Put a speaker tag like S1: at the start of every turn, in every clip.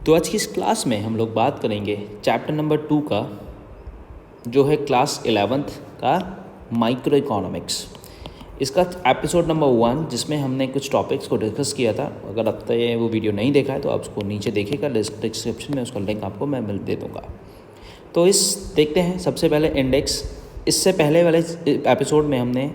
S1: तो आज की इस क्लास में हम लोग बात करेंगे चैप्टर नंबर 2 का, जो है क्लास 11th का माइक्रो इकोनॉमिक्स। इसका एपिसोड नंबर 1 जिसमें हमने कुछ टॉपिक्स को डिस्कस किया था। अगर अब तक वो वीडियो नहीं देखा है तो आप उसको नीचे देखिएगा, डिस्क्रिप्शन में उसका लिंक आपको मैं दे दूँगा। तो इस देखते हैं सबसे पहले इंडेक्स। इससे पहले वाले एपिसोड में हमने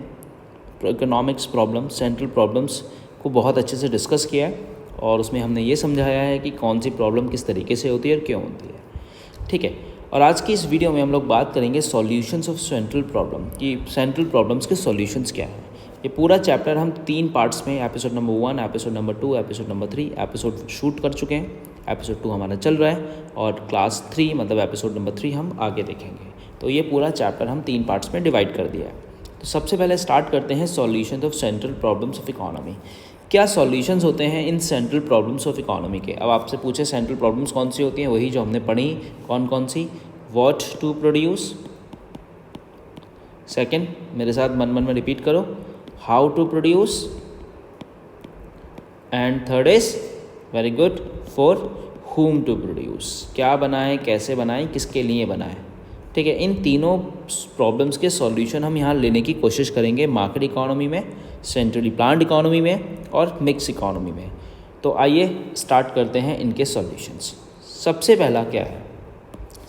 S1: इकोनॉमिक्स प्रॉब्लम, सेंट्रल प्रॉब्लम्स को बहुत अच्छे से डिस्कस किया है और उसमें हमने ये समझाया है कि कौन सी प्रॉब्लम किस तरीके से होती है और क्यों होती है। ठीक है, और आज की इस वीडियो में हम लोग बात करेंगे सॉल्यूशंस ऑफ सेंट्रल प्रॉब्लम, कि सेंट्रल प्रॉब्लम्स के सॉल्यूशंस क्या हैं। ये पूरा चैप्टर हम 3 पार्ट्स में, episode number 1, episode number 2, episode number 3 episode shoot कर चुके हैं। एपिसोड 2 हमारा चल रहा है और क्लास 3 मतलब एपिसोड नंबर 3 हम आगे देखेंगे। तो ये पूरा चैप्टर हम 3 पार्ट्स में डिवाइड कर दिया है। तो सबसे पहले स्टार्ट करते हैं solutions of central problems of economy. क्या सॉल्यूशंस होते हैं in central problems of economy के। अब आपसे पूछे सेंट्रल प्रॉब्लम्स कौन सी होती हैं, वही जो हमने पढ़ी। कौन कौन सी? व्हाट टू प्रोड्यूस, सेकंड मेरे साथ मन मन में रिपीट करो, how to produce, and third is very good, for whom to produce. क्या बनाएं, कैसे बनाएं, किसके लिए बनाएं। ठीक है, इन तीनों प्रॉब्लम्स के सॉल्यूशन हम यहाँ लेने की कोशिश करेंगे मार्केट इकोनॉमी में, सेंट्रली प्लान्ड इकोनॉमी में और मिक्स इकोनॉमी में। तो आइए स्टार्ट करते हैं इनके सॉल्यूशंस। सबसे पहला क्या है?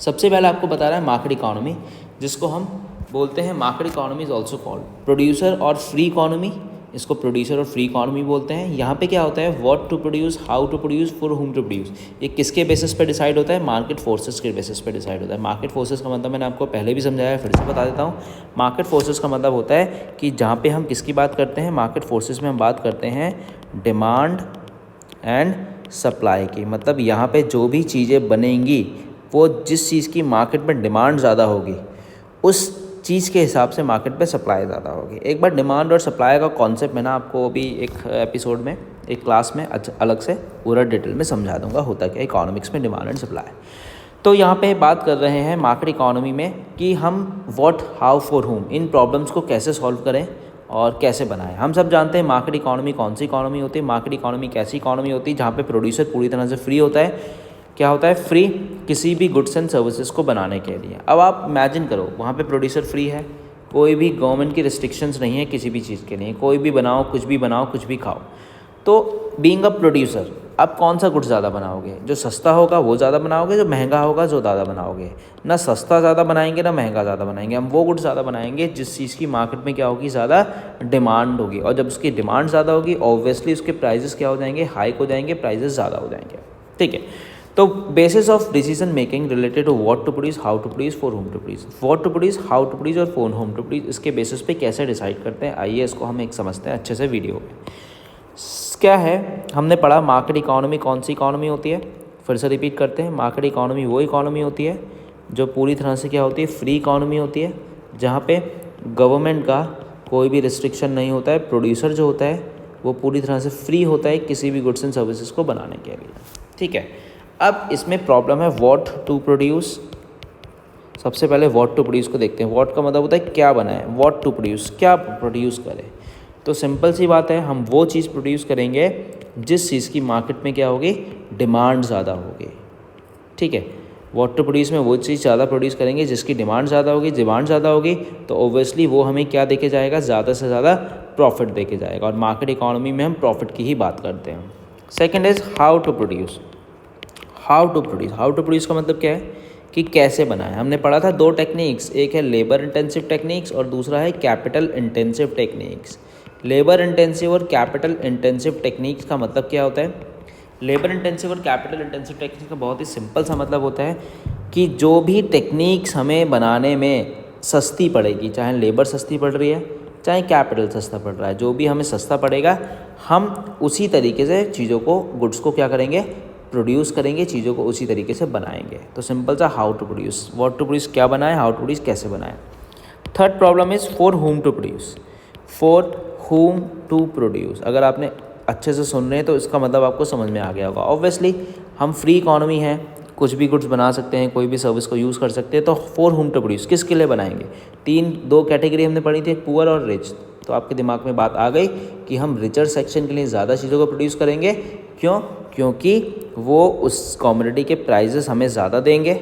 S1: सबसे पहला आपको बता रहा है मार्केट इकोनॉमी, जिसको हम बोलते हैं market economy is also called producer और फ्री इकोनॉमी। इसको प्रोड्यूसर और फ्री इकोनॉमी बोलते हैं। यहाँ पे क्या होता है? What to produce, how to produce, for whom to produce. ये किसके बेसिस पे डिसाइड होता है? मार्केट फोर्सेस के बेसिस पे डिसाइड होता है। मार्केट फोर्सेस का मतलब मैंने आपको पहले भी समझाया है, फिर से बता देता हूँ। मार्केट फोर्सेस का मतलब होता है कि जहाँ पे हम किसकी बात करते हैं, मार्केट फोर्सेस में हम बात करते हैं डिमांड एंड सप्लाई की। मतलब यहाँ पे जो भी चीज़ें बनेंगी वो जिस चीज़ की मार्केट में डिमांड ज़्यादा होगी उस चीज़ के हिसाब से मार्केट पे सप्लाई ज़्यादा होगी। एक बार डिमांड और सप्लाई का कॉन्सेप्ट मैं ना आपको अभी एक एपिसोड में, एक क्लास में अलग से पूरा डिटेल में समझा दूंगा होता क्या इकोनॉमिक्स में डिमांड एंड सप्लाई। तो यहाँ पे बात कर रहे हैं मार्केट इकोनॉमी में कि हम what, how, for whom in problems को कैसे सॉल्व करें और कैसे बनाएं। हम सब जानते हैं मार्केट इकोनॉमी कौन सी इकोनॉमी होती है। मार्केट इकोनॉमी कैसी इकोनॉमी होती है? जहाँ पे प्रोड्यूसर पूरी तरह से फ्री होता है। क्या होता है? फ्री किसी भी गुड्स एंड सर्विसेज को बनाने के लिए। अब आप इमेजिन करो, वहाँ पे प्रोड्यूसर फ्री है, कोई भी गवर्नमेंट की रिस्ट्रिक्शंस नहीं है किसी भी चीज़ के लिए, कोई भी बनाओ, कुछ भी खाओ। तो बीइंग अ प्रोड्यूसर अब कौन सा गुड्स ज़्यादा बनाओगे? जो सस्ता होगा वो ज़्यादा बनाओगे, जो महंगा होगा जो ज़्यादा बनाओगे। ना सस्ता ज़्यादा बनाएंगे ना महंगा ज़्यादा बनाएंगे। हम वो गुड्स ज़्यादा बनाएंगे जिस चीज़ की मार्केट में क्या होगी, ज़्यादा डिमांड होगी। और जब उसकी डिमांड ज़्यादा होगी ऑब्वियसली उसके प्राइजेस क्या हो जाएंगे, हाइक हो जाएंगे, प्राइजेस ज़्यादा हो जाएंगे। ठीक है, तो basis of decision making related to what to produce, how to produce, for whom to produce. What to produce, how to produce और फॉर whom टू प्रोड्यूस, इसके बेसिस पे कैसे डिसाइड करते हैं, आइए इसको हम एक समझते हैं अच्छे से वीडियो में। क्या है, हमने पढ़ा मार्केट इकोनॉमी कौन सी इकोनॉमी होती है। फिर से रिपीट करते हैं, मार्केट इकोनॉमी वो इकोनॉमी होती है जो पूरी तरह से क्या होती है, फ्री इकोनॉमी होती है, जहाँ पे गवर्नमेंट का कोई भी रिस्ट्रिक्शन नहीं होता है। प्रोड्यूसर जो होता है वो पूरी तरह से फ्री होता है किसी भी गुड्स एंड सर्विसेज को बनाने के लिए। ठीक है, अब इसमें प्रॉब्लम है व्हाट टू प्रोड्यूस। सबसे पहले व्हाट टू प्रोड्यूस को देखते हैं। व्हाट का मतलब होता है क्या बनाए, व्हाट टू प्रोड्यूस क्या प्रोड्यूस करें। तो सिंपल सी बात है, हम वो चीज़ प्रोड्यूस करेंगे जिस चीज़ की मार्केट में क्या होगी, डिमांड ज़्यादा होगी। ठीक है, व्हाट टू प्रोड्यूस में वो चीज़ ज़्यादा प्रोड्यूस करेंगे जिसकी डिमांड ज़्यादा होगी। डिमांड ज़्यादा होगी तो ओब्वियसली वो हमें क्या देके जाएगा, ज़्यादा से ज़्यादा प्रॉफिट देके जाएगा। और मार्केट इकोनॉमी में हम प्रॉफिट की ही बात करते हैं। Second is how to produce. How to produce, how to produce का मतलब क्या है कि कैसे बनाएं। हमने पढ़ा था 2 टेक्निक्स, एक है लेबर इंटेंसिव टेक्निक्स और दूसरा है capital intensive techniques. Labour intensive और कैपिटल इंटेंसिव टेक्निक्स का मतलब क्या होता है? लेबर इंटेंसिव और कैपिटल इंटेंसिव टेक्निक्स का बहुत ही सिंपल सा मतलब होता है कि जो भी टेक्निक्स हमें बनाने में सस्ती पड़ेगी, चाहे लेबर सस्ती पड़ रही है चाहे कैपिटल सस्ता पड़ रहा है, जो भी हमें सस्ता पड़ेगा हम उसी तरीके से चीज़ों को, गुड्स को क्या करेंगे, प्रोड्यूस करेंगे, चीज़ों को उसी तरीके से बनाएंगे। तो सिंपल सा how to produce, what to produce क्या बनाए, हाउ टू प्रोड्यूस कैसे बनाए। Third problem is for whom to produce. For whom to produce अगर आपने अच्छे से सुन रहे हैं तो इसका मतलब आपको समझ में आ गया होगा। ऑब्वियसली हम फ्री इकोनॉमी है, कुछ भी गुड्स बना सकते हैं, कोई भी सर्विस को यूज़ कर सकते हैं। तो फॉर whom टू प्रोड्यूस किसके लिए बनाएंगे? 2 कैटेगरी हमने पढ़ी थी, पुअर और रिच। तो आपके दिमाग में बात आ गई कि हम रिचर सेक्शन के लिए ज़्यादा चीज़ों को प्रोड्यूस करेंगे। क्यों? क्योंकि वो उस कमोडिटी के प्राइजेस हमें ज़्यादा देंगे,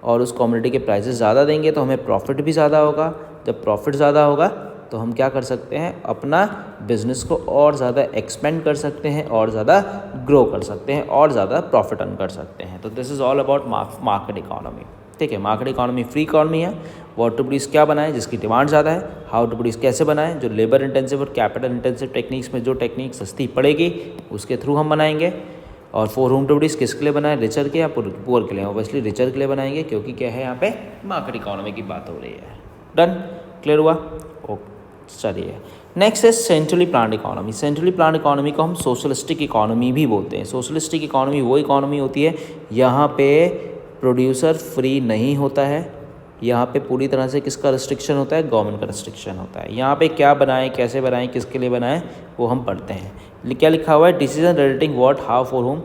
S1: और उस कमोडिटी के प्राइजेस ज़्यादा देंगे तो हमें प्रॉफिट भी ज़्यादा होगा। जब प्रॉफिट ज़्यादा होगा तो हम क्या कर सकते हैं, अपना बिजनेस को और ज़्यादा एक्सपेंड कर सकते हैं, और ज़्यादा ग्रो कर सकते हैं, और ज़्यादा प्रॉफिट अर्न कर सकते हैं। तो this is all about market economy. ठीक है, मार्केट इकोनॉमी फ्री इकोनॉमी है। व्हाट टू प्रोड्यूस क्या बनाएं जिसकी डिमांड ज़्यादा है, हाउ टू प्रोड्यूस कैसे बनाएं, जो लेबर इंटेंसिव और कैपिटल इंटेंसिव टेक्निक्स में जो टेक्निक सस्ती पड़ेगी उसके थ्रू हम बनाएंगे। और फॉर होम टू प्रोड्यूस किसके लिए बनाएं, रिचर के या पुअर के लिए? ऑब्वियसली रिचर के लिए बनाएंगे, क्योंकि क्या है, यहाँ पे मार्केट इकोनॉमी की बात हो रही है। डन, क्लियर हुआ? ओके, चलिए नेक्स्ट है centrally planned economy. Centrally planned economy को हम सोशलिस्टिक इकोनॉमी भी बोलते हैं। सोशलिस्टिक इकोनॉमी वो इकोनॉमी होती है यहाँ पे प्रोड्यूसर फ्री नहीं होता है, यहाँ पे पूरी तरह से किसका रिस्ट्रिक्शन होता है, गवर्नमेंट का रिस्ट्रिक्शन होता है। यहाँ पे क्या बनाएं, कैसे बनाएं, किसके लिए बनाएं, वो हम पढ़ते हैं। क्या लिखा हुआ है, decision relating what, how, for whom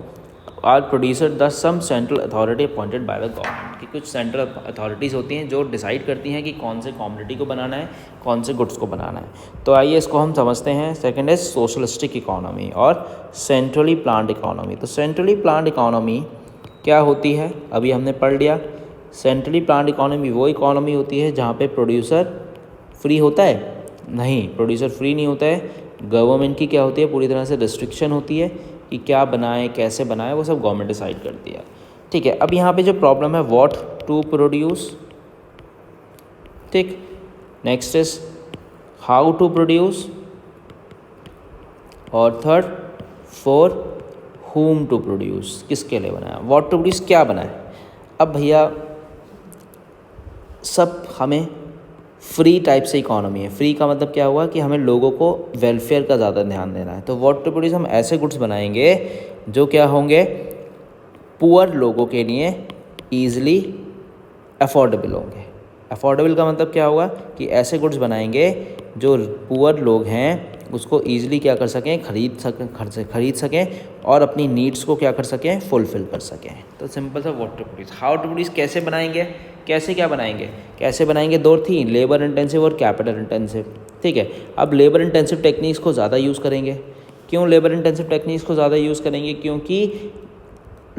S1: are producer the some central authority appointed by the government. की कुछ सेंट्रल अथॉरिटीज़ होती हैं जो डिसाइड करती हैं कि कौन से कॉमोडिटी को बनाना है, कौन से गुड्स को बनाना है। तो आइए इसको हम समझते हैं। सेकंड है सोशलिस्टिक इकोनॉमी और सेंट्रली प्लान्ड इकोनॉमी। तो सेंट्रली प्लान्ड इकोनॉमी क्या होती है, अभी हमने पढ़ लिया। सेंट्रली प्लान्ड इकोनॉमी वो इकोनॉमी होती है जहाँ पे प्रोड्यूसर फ्री होता है? नहीं, प्रोड्यूसर फ्री नहीं होता है। गवर्नमेंट की क्या होती है, पूरी तरह से रिस्ट्रिक्शन होती है कि क्या बनाए, कैसे बनाए, वो सब गवर्नमेंट डिसाइड करती है। ठीक है, अब यहाँ पे जो प्रॉब्लम है, व्हाट टू प्रोड्यूस, ठीक। Next is how to produce, और third for whom to produce, किसके लिए बनाया। व्हाट टू प्रोड्यूस क्या बनाए। अब भैया सब हमें फ्री टाइप से इकोनॉमी है। फ्री का मतलब क्या हुआ कि हमें लोगों को वेलफेयर का ज़्यादा ध्यान देना है। तो व्हाट टू प्रोड्यूस हम ऐसे गुड्स बनाएंगे जो क्या होंगे, पुअर लोगों के लिए ईज़िली अफोर्डेबल होंगे। अफोर्डेबल का मतलब क्या होगा कि ऐसे गुड्स बनाएंगे जो पुअर लोग हैं उसको ईज़िली क्या कर सकें, खरीद सकें और अपनी नीड्स को क्या कर सकें, फुलफ़िल कर सकें। तो सिंपल सा what to produce. How to produce कैसे बनाएंगे, कैसे क्या बनाएंगे, कैसे बनाएंगे, दो थी, लेबर इंटेंसिव और कैपिटल इंटेंसिव। ठीक है, अब लेबर इंटेंसिव टेक्निक्स को ज़्यादा यूज़ करेंगे। क्यों लेबर इंटेंसिव टेक्निक्स को ज़्यादा यूज़ करेंगे? क्योंकि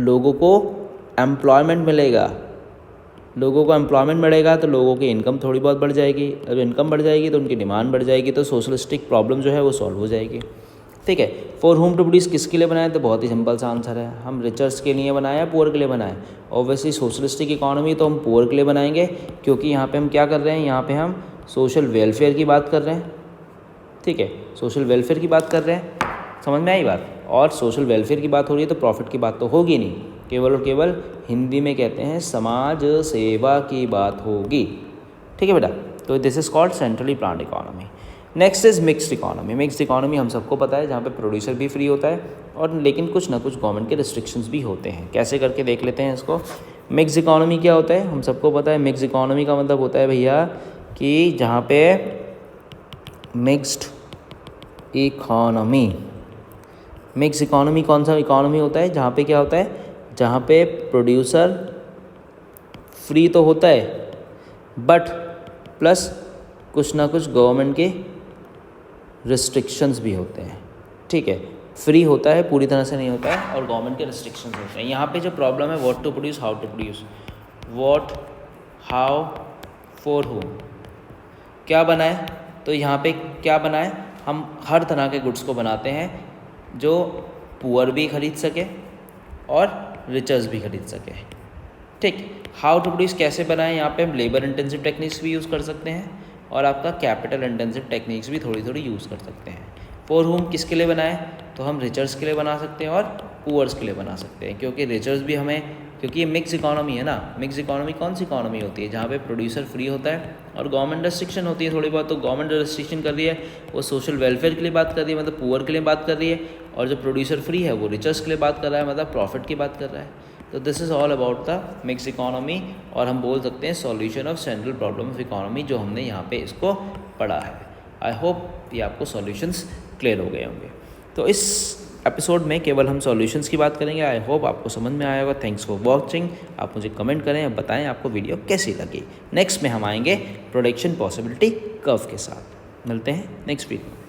S1: लोगों को एम्प्लॉयमेंट मिलेगा। लोगों को एम्प्लॉयमेंट मिलेगा तो लोगों की इनकम थोड़ी बहुत बढ़ जाएगी। अब इनकम बढ़ जाएगी तो उनकी डिमांड बढ़ जाएगी, तो सोशलिस्टिक प्रॉब्लम जो है वो सॉल्व हो जाएगी। ठीक है, फॉर होम टू प्रोड्यूस किसके लिए बनाए? तो बहुत ही सिंपल सा आंसर है, हम रिचर्स के लिए बनाए या पुअर के लिए बनाए। ऑब्वियसली सोशलिस्टिक इकोनॉमी तो हम पुअर के लिए बनाएंगे, क्योंकि यहाँ पे हम क्या कर रहे हैं, यहाँ पे हम सोशल वेलफेयर की बात कर रहे हैं। ठीक है, सोशल वेलफेयर की बात कर रहे हैं, समझ में आई बात। और सोशल वेलफेयर की बात हो रही है तो प्रॉफिट की बात तो होगी नहीं, केवल और केवल हिंदी में कहते हैं समाज सेवा की बात होगी। ठीक है बेटा, तो this is called centrally planned economy. Next is mixed economy. Mixed economy हम सबको पता है, जहाँ पे प्रोड्यूसर भी फ्री होता है और लेकिन कुछ ना कुछ गवर्नमेंट के रिस्ट्रिक्शंस भी होते हैं। कैसे करके देख लेते हैं इसको। मिक्स्ड इकोनॉमी क्या होता है, हम सबको पता है। मिक्स्ड इकोनॉमी का मतलब होता है भैया कि जहाँ पे मिक्स्ड इकोनॉमी, मिक्स इकोनॉमी कौन सा इकोनॉमी होता है, जहाँ पे क्या होता है, जहाँ पे प्रोड्यूसर फ्री तो होता है बट प्लस कुछ ना कुछ गवर्नमेंट के रिस्ट्रिक्शंस भी होते हैं। ठीक है, फ्री होता है, पूरी तरह से नहीं होता है, और गवर्नमेंट के रिस्ट्रिक्शंस होते हैं। यहाँ पे जो प्रॉब्लम है, what to produce, how to produce. What, how, for whom, क्या बनाए, तो यहाँ पे क्या बनाए, हम हर तरह के गुड्स को बनाते हैं जो पुअर भी खरीद सके और रिचर्स भी खरीद सके। ठीक, हाउ टू प्रोड्यूस कैसे बनाएं, यहाँ पे हम लेबर इंटेंसिव टेक्निक्स भी यूज़ कर सकते हैं और आपका कैपिटल इंटेंसिव टेक्निक्स भी थोड़ी थोड़ी यूज़ कर सकते हैं। फॉर होम किसके लिए बनाएं, तो हम रिचर्स के लिए बना सकते हैं और पुअर्स के लिए बना सकते हैं, क्योंकि रिचर्स भी हमें, क्योंकि ये मिक्स इकोनॉमी है ना। मिक्स इकोनॉमी कौन सी इकोनॉमी होती है, जहाँ पे प्रोड्यूसर फ्री होता है और गवर्नमेंट रेस्ट्रिक्शन होती है थोड़ी बहुत। तो गवर्नमेंट रेस्ट्रिक्शन कर रही है, वो सोशल वेलफेयर के लिए बात कर रही है, मतलब पुअर के लिए बात कर रही है, और जो प्रोड्यूसर फ्री है वो रिचर्स के लिए बात कर रहा है, मतलब प्रॉफिट की बात कर रहा है। तो this is all about the mix economy, और हम बोल सकते हैं solution of central problem of economy, जो हमने यहाँ पे इसको पढ़ा है। आई होप ये आपको सॉल्यूशंस क्लियर हो गए होंगे। तो इस एपिसोड में केवल हम सॉल्यूशंस की बात करेंगे। आई होप आपको समझ में आया होगा। Thanks for watching. आप मुझे कमेंट करें और बताएं आपको वीडियो कैसी लगी। नेक्स्ट में हम आएंगे प्रोडक्शन पॉसिबिलिटी कर्व के साथ। मिलते हैं नेक्स्ट वीडियो।